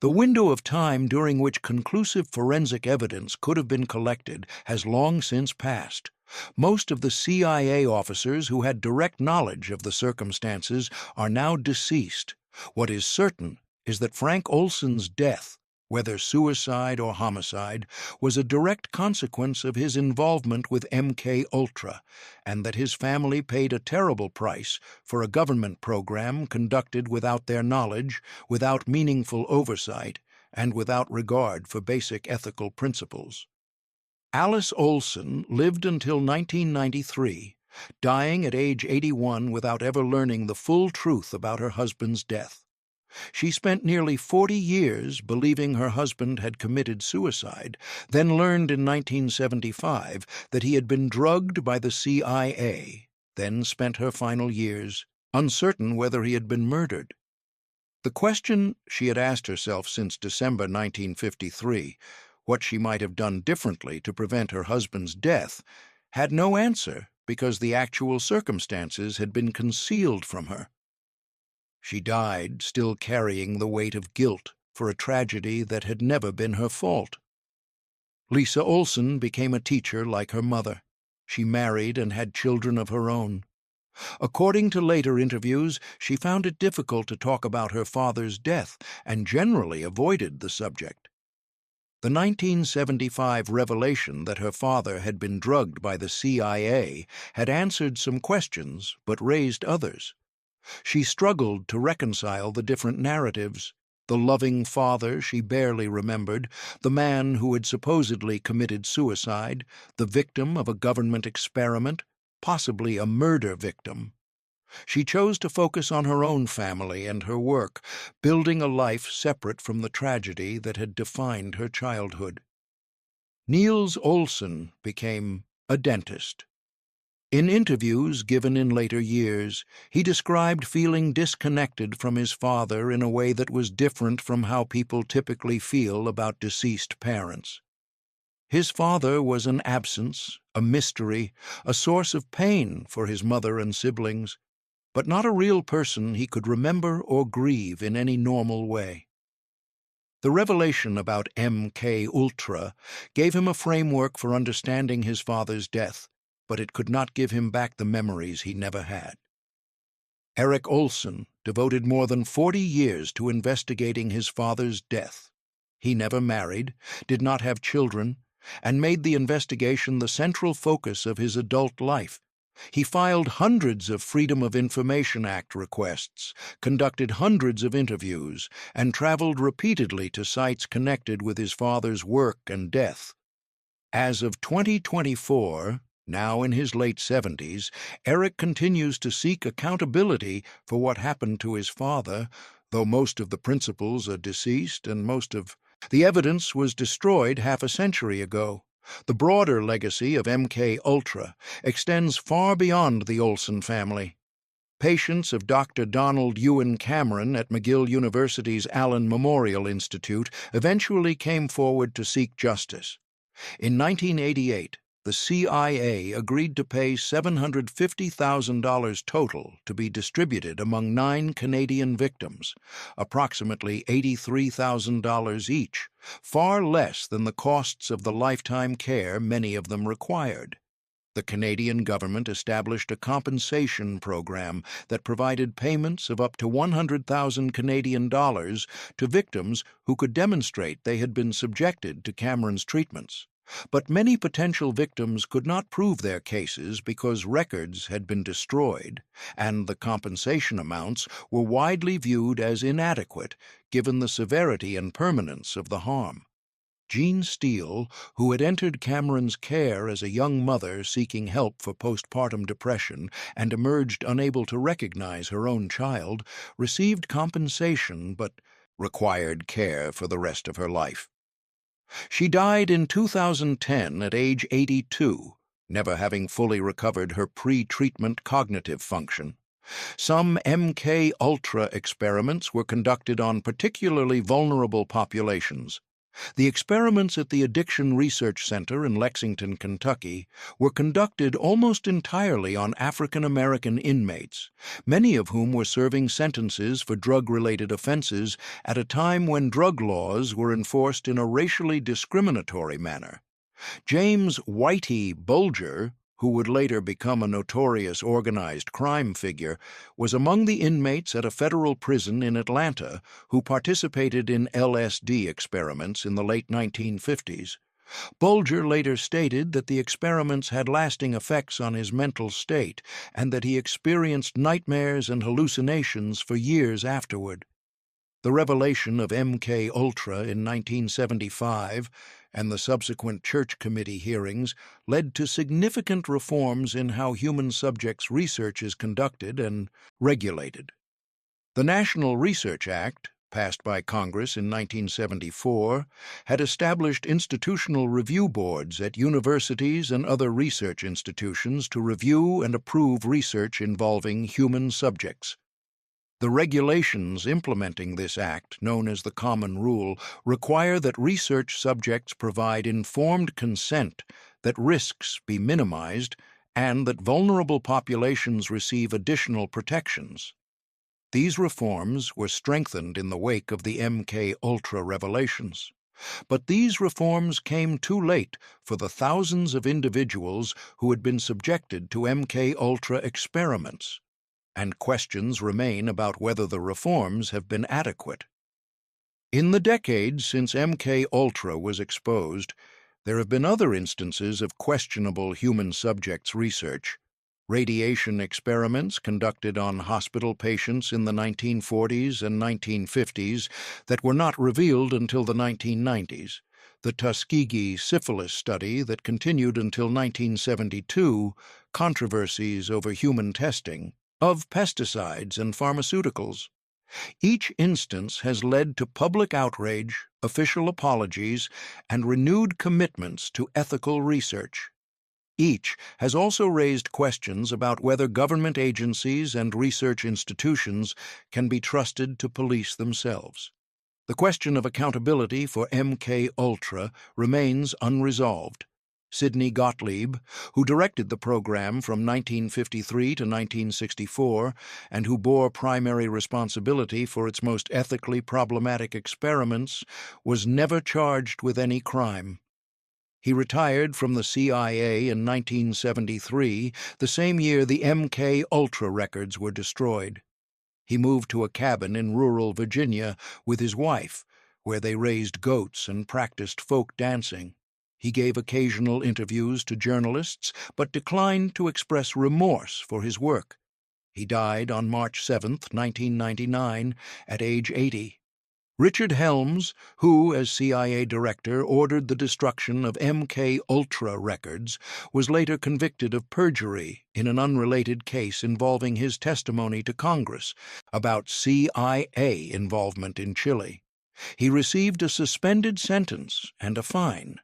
The window of time during which conclusive forensic evidence could have been collected has long since passed. Most of the CIA officers who had direct knowledge of the circumstances are now deceased. What is certain is that Frank Olsen's death, whether suicide or homicide, was a direct consequence of his involvement with MK-Ultra, and that his family paid a terrible price for a government program conducted without their knowledge, without meaningful oversight, and without regard for basic ethical principles. Alice Olsen lived until 1993, dying at age 81 without ever learning the full truth about her husband's death. She spent nearly 40 years believing her husband had committed suicide, then learned in 1975 that he had been drugged by the CIA, then spent her final years uncertain whether he had been murdered. The question she had asked herself since December 1953, what she might have done differently to prevent her husband's death, had no answer because the actual circumstances had been concealed from her. She died still carrying the weight of guilt for a tragedy that had never been her fault. Lisa Olsen became a teacher like her mother. She married and had children of her own. According to later interviews, she found it difficult to talk about her father's death and generally avoided the subject. The 1975 revelation that her father had been drugged by the CIA had answered some questions but raised others. She struggled to reconcile the different narratives. The loving father she barely remembered, the man who had supposedly committed suicide, the victim of a government experiment, possibly a murder victim. She chose to focus on her own family and her work, building a life separate from the tragedy that had defined her childhood. Niels Olsen became a dentist. In interviews given in later years, he described feeling disconnected from his father in a way that was different from how people typically feel about deceased parents. His father was an absence, a mystery, a source of pain for his mother and siblings, but not a real person he could remember or grieve in any normal way. The revelation about MK-Ultra gave him a framework for understanding his father's death, but it could not give him back the memories he never had. Eric Olson devoted more than 40 years to investigating his father's death. He never married, did not have children, and made the investigation the central focus of his adult life. He filed hundreds of Freedom of Information Act requests, conducted hundreds of interviews, and traveled repeatedly to sites connected with his father's work and death. As of 2024, now in his late 70s, Eric continues to seek accountability for what happened to his father, though most of the principals are deceased and most of the evidence was destroyed half a century ago. The broader legacy of MK-Ultra extends far beyond the Olsen family. Patients of Dr. Donald Ewan Cameron at McGill University's Allen Memorial Institute eventually came forward to seek justice. In 1988, the CIA agreed to pay $750,000 total to be distributed among 9 Canadian victims, approximately $83,000 each, far less than the costs of the lifetime care many of them required. The Canadian government established a compensation program that provided payments of up to 100,000 Canadian dollars to victims who could demonstrate they had been subjected to Cameron's treatments. But many potential victims could not prove their cases because records had been destroyed, and the compensation amounts were widely viewed as inadequate given the severity and permanence of the harm. Jean Steele, who had entered Cameron's care as a young mother seeking help for postpartum depression and emerged unable to recognize her own child, received compensation but required care for the rest of her life. She died in 2010 at age 82, never having fully recovered her pre-treatment cognitive function. Some MK-Ultra experiments were conducted on particularly vulnerable populations. The experiments at the Addiction Research Center in Lexington, Kentucky, were conducted almost entirely on African American inmates, many of whom were serving sentences for drug-related offenses at a time when drug laws were enforced in a racially discriminatory manner. James Whitey Bulger, who would later become a notorious organized crime figure, was among the inmates at a federal prison in Atlanta who participated in LSD experiments in the late 1950s. Bulger later stated that the experiments had lasting effects on his mental state and that he experienced nightmares and hallucinations for years afterward. The revelation of MK-Ultra in 1975 and the subsequent Church Committee hearings led to significant reforms in how human subjects research is conducted and regulated. The National Research Act, passed by Congress in 1974, had established institutional review boards at universities and other research institutions to review and approve research involving human subjects. The regulations implementing this act, known as the Common Rule, require that research subjects provide informed consent, that risks be minimized, and that vulnerable populations receive additional protections. These reforms were strengthened in the wake of the MK-Ultra revelations. But these reforms came too late for the thousands of individuals who had been subjected to MK-Ultra experiments, and questions remain about whether the reforms have been adequate. In the decades since MK-Ultra was exposed, there have been other instances of questionable human subjects research. Radiation experiments conducted on hospital patients in the 1940s and 1950s that were not revealed until the 1990s. The Tuskegee syphilis study that continued until 1972, controversies over human testing of pesticides and pharmaceuticals. Each instance has led to public outrage, official apologies, and renewed commitments to ethical research. Each has also raised questions about whether government agencies and research institutions can be trusted to police themselves. The question of accountability for MK-Ultra remains unresolved. Sidney Gottlieb, who directed the program from 1953 to 1964 and who bore primary responsibility for its most ethically problematic experiments, was never charged with any crime. He retired from the CIA in 1973, the same year the MK-Ultra records were destroyed. He moved to a cabin in rural Virginia with his wife, where they raised goats and practiced folk dancing. He gave occasional interviews to journalists, but declined to express remorse for his work. He died on March 7, 1999, at age 80. Richard Helms, who, as CIA director, ordered the destruction of MK-Ultra records, was later convicted of perjury in an unrelated case involving his testimony to Congress about CIA involvement in Chile. He received a suspended sentence and a fine.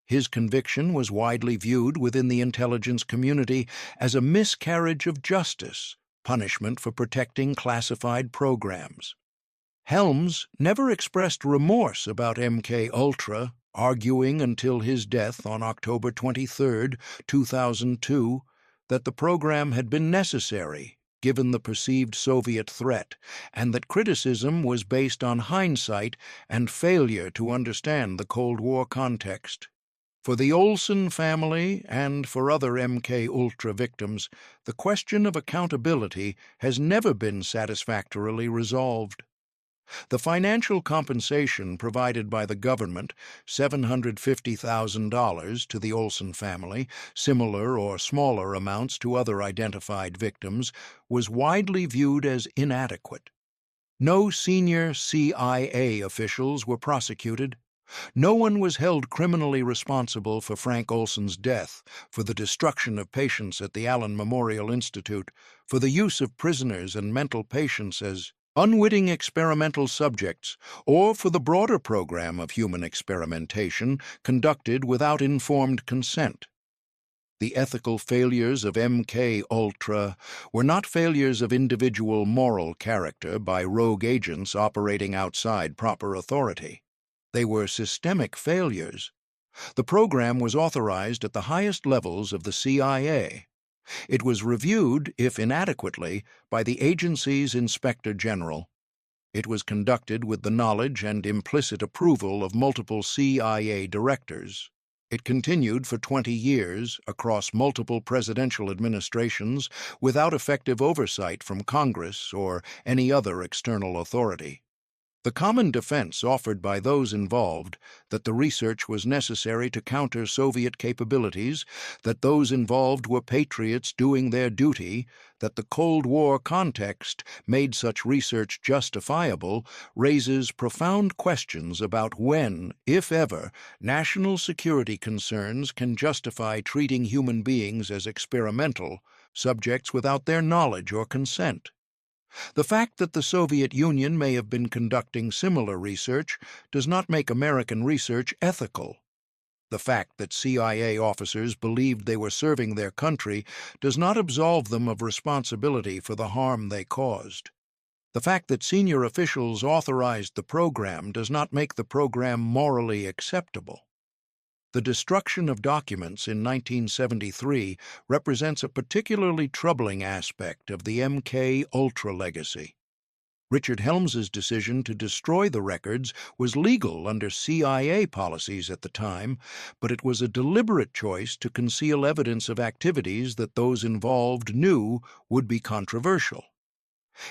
His conviction was widely viewed within the intelligence community as a miscarriage of justice, punishment for protecting classified programs. Helms never expressed remorse about MK-Ultra, arguing until his death on October 23, 2002, that the program had been necessary given the perceived Soviet threat, and that criticism was based on hindsight and failure to understand the Cold War context. For the Olsen family and for other MK-Ultra victims, the question of accountability has never been satisfactorily resolved. The financial compensation provided by the government, $750,000 to the Olsen family, similar or smaller amounts to other identified victims, was widely viewed as inadequate. No senior CIA officials were prosecuted. No one was held criminally responsible for Frank Olsen's death, for the destruction of patients at the Allen Memorial Institute, for the use of prisoners and mental patients as unwitting experimental subjects, or for the broader program of human experimentation conducted without informed consent. The ethical failures of MK Ultra were not failures of individual moral character by rogue agents operating outside proper authority. They were systemic failures. The program was authorized at the highest levels of the CIA. It was reviewed, if inadequately, by the agency's Inspector General. It was conducted with the knowledge and implicit approval of multiple CIA directors. It continued for 20 years across multiple presidential administrations without effective oversight from Congress or any other external authority. The common defense offered by those involved, that the research was necessary to counter Soviet capabilities, that those involved were patriots doing their duty, that the Cold War context made such research justifiable, raises profound questions about when, if ever, national security concerns can justify treating human beings as experimental, subjects without their knowledge or consent. The fact that the Soviet Union may have been conducting similar research does not make American research ethical. The fact that CIA officers believed they were serving their country does not absolve them of responsibility for the harm they caused. The fact that senior officials authorized the program does not make the program morally acceptable. The destruction of documents in 1973 represents a particularly troubling aspect of the MK Ultra legacy. Richard Helms's decision to destroy the records was legal under CIA policies at the time, but it was a deliberate choice to conceal evidence of activities that those involved knew would be controversial.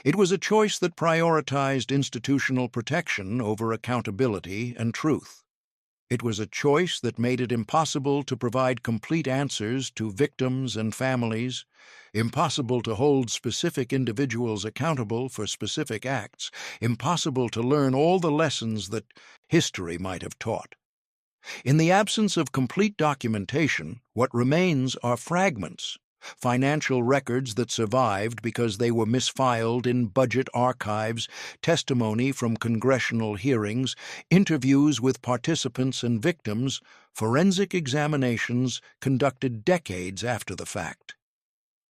It was a choice that prioritized institutional protection over accountability and truth. It was a choice that made it impossible to provide complete answers to victims and families, impossible to hold specific individuals accountable for specific acts, impossible to learn all the lessons that history might have taught. In the absence of complete documentation, what remains are fragments, financial records that survived because they were misfiled in budget archives, testimony from congressional hearings, interviews with participants and victims, forensic examinations conducted decades after the fact.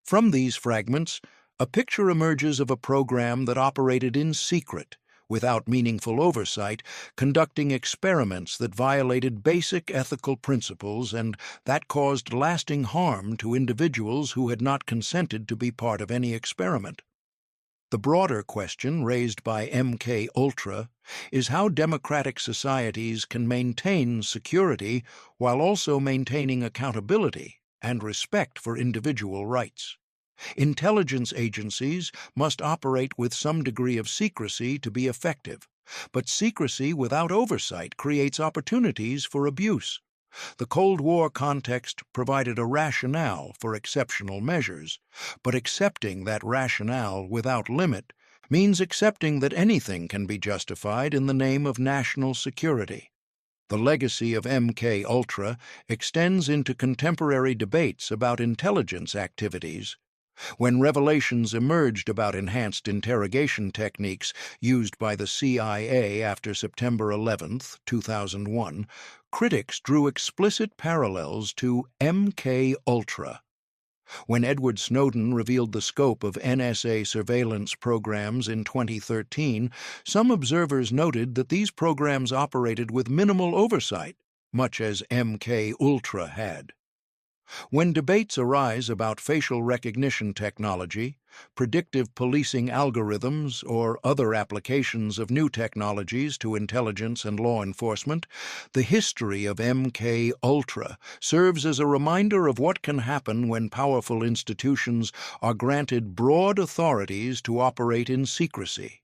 From these fragments, a picture emerges of a program that operated in secret, without meaningful oversight, conducting experiments that violated basic ethical principles and that caused lasting harm to individuals who had not consented to be part of any experiment. The broader question raised by MK Ultra is how democratic societies can maintain security while also maintaining accountability and respect for individual rights. Intelligence agencies must operate with some degree of secrecy to be effective, but secrecy without oversight creates opportunities for abuse. The Cold War context provided a rationale for exceptional measures, but accepting that rationale without limit means accepting that anything can be justified in the name of national security. The legacy of MK Ultra extends into contemporary debates about intelligence activities. When revelations emerged about enhanced interrogation techniques used by the CIA after September 11, 2001, critics drew explicit parallels to MK Ultra. When Edward Snowden revealed the scope of NSA surveillance programs in 2013, some observers noted that these programs operated with minimal oversight, much as MK Ultra had. When debates arise about facial recognition technology, predictive policing algorithms, or other applications of new technologies to intelligence and law enforcement, the history of MK Ultra serves as a reminder of what can happen when powerful institutions are granted broad authorities to operate in secrecy.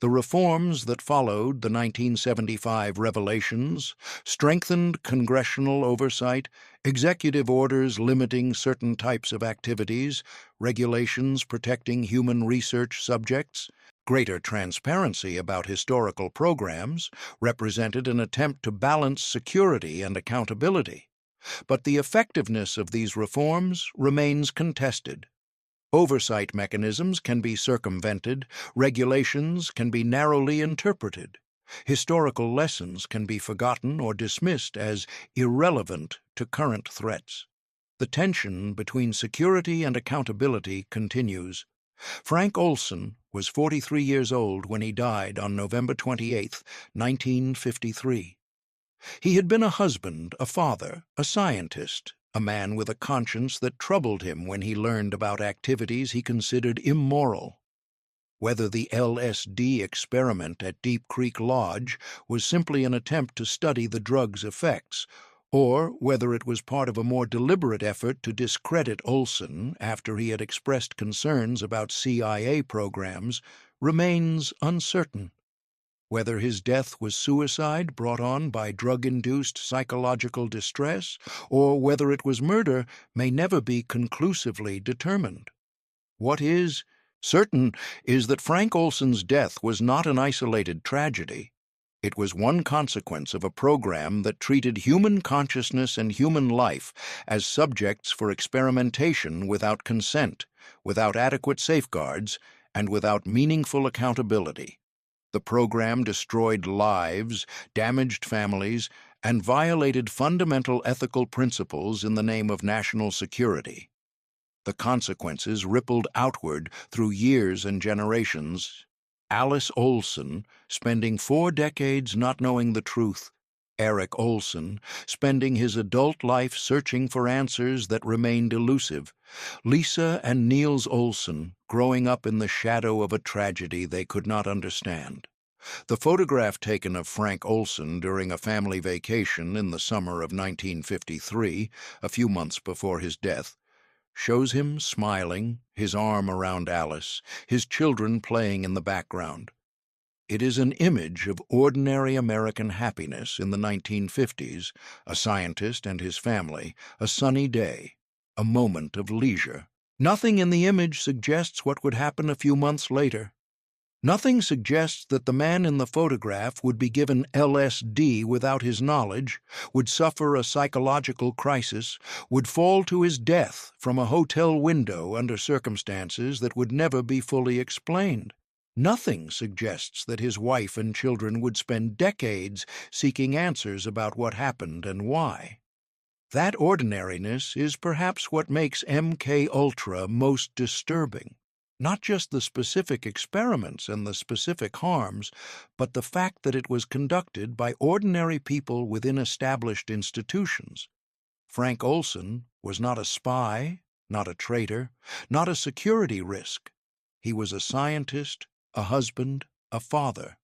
The reforms that followed the 1975 revelations strengthened congressional oversight, executive orders limiting certain types of activities, regulations protecting human research subjects, greater transparency about historical programs represented an attempt to balance security and accountability. But the effectiveness of these reforms remains contested. Oversight mechanisms can be circumvented, regulations can be narrowly interpreted, historical lessons can be forgotten or dismissed as irrelevant to current threats. The tension between security and accountability continues. Frank Olson was 43 years old when he died on November 28, 1953. He had been a husband, a father, a scientist, a man with a conscience that troubled him when he learned about activities he considered immoral. Whether the LSD experiment at Deep Creek Lodge was simply an attempt to study the drug's effects, or whether it was part of a more deliberate effort to discredit Olson after he had expressed concerns about CIA programs, remains uncertain. Whether his death was suicide brought on by drug-induced psychological distress, or whether it was murder, may never be conclusively determined. What is certain is that Frank Olson's death was not an isolated tragedy. It was one consequence of a program that treated human consciousness and human life as subjects for experimentation without consent, without adequate safeguards, and without meaningful accountability. The program destroyed lives, damaged families, and violated fundamental ethical principles in the name of national security. The consequences rippled outward through years and generations. Alice Olsen, spending 4 decades not knowing the truth. Eric Olson, spending his adult life searching for answers that remained elusive. Lisa and Niels Olson, growing up in the shadow of a tragedy they could not understand. The photograph taken of Frank Olson during a family vacation in the summer of 1953, a few months before his death, shows him smiling, his arm around Alice, his children playing in the background. It is an image of ordinary American happiness in the 1950s, a scientist and his family, a sunny day, a moment of leisure. Nothing in the image suggests what would happen a few months later. Nothing suggests that the man in the photograph would be given LSD without his knowledge, would suffer a psychological crisis, would fall to his death from a hotel window under circumstances that would never be fully explained. Nothing suggests that his wife and children would spend decades seeking answers about what happened and why. That ordinariness is perhaps what makes MK Ultra most disturbing. Not just the specific experiments and the specific harms, but the fact that it was conducted by ordinary people within established institutions. Frank Olson was not a spy, not a traitor, not a security risk. He was a scientist, a husband, a father.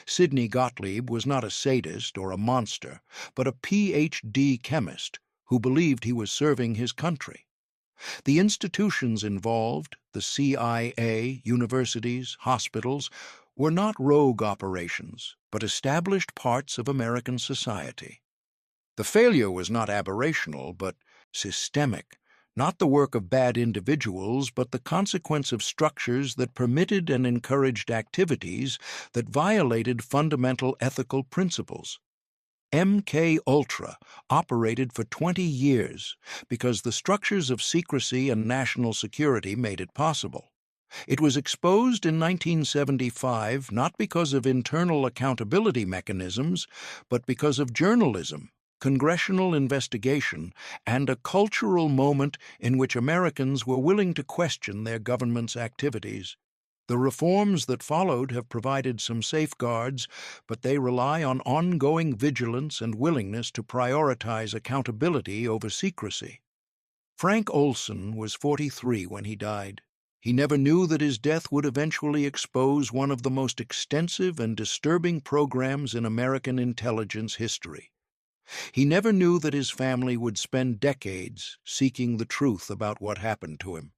Sidney Gottlieb was not a sadist or a monster, but a Ph.D. chemist who believed he was serving his country. The institutions involved, the CIA, universities, hospitals, were not rogue operations, but established parts of American society. The failure was not aberrational, but systemic, not the work of bad individuals, but the consequence of structures that permitted and encouraged activities that violated fundamental ethical principles. MK Ultra operated for 20 years because the structures of secrecy and national security made it possible. It was exposed in 1975 not because of internal accountability mechanisms, but because of journalism, congressional investigation, and a cultural moment in which Americans were willing to question their government's activities. The reforms that followed have provided some safeguards, but they rely on ongoing vigilance and willingness to prioritize accountability over secrecy. Frank Olson was 43 when he died. He never knew that his death would eventually expose one of the most extensive and disturbing programs in American intelligence history. He never knew that his family would spend decades seeking the truth about what happened to him.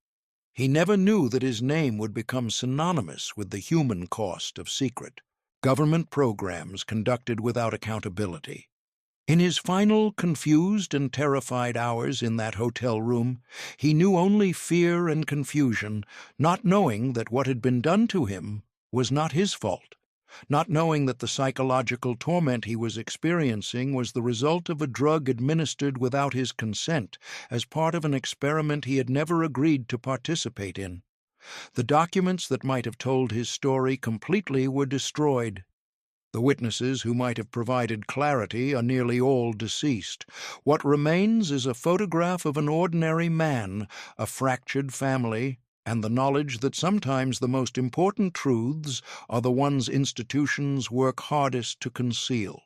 He never knew that his name would become synonymous with the human cost of secret government programs conducted without accountability. In his final confused and terrified hours in that hotel room, he knew only fear and confusion, not knowing that what had been done to him was not his fault, not knowing that the psychological torment he was experiencing was the result of a drug administered without his consent as part of an experiment he had never agreed to participate in. The documents that might have told his story completely were destroyed. The witnesses who might have provided clarity are nearly all deceased. What remains is a photograph of an ordinary man, a fractured family, and the knowledge that sometimes the most important truths are the ones institutions work hardest to conceal.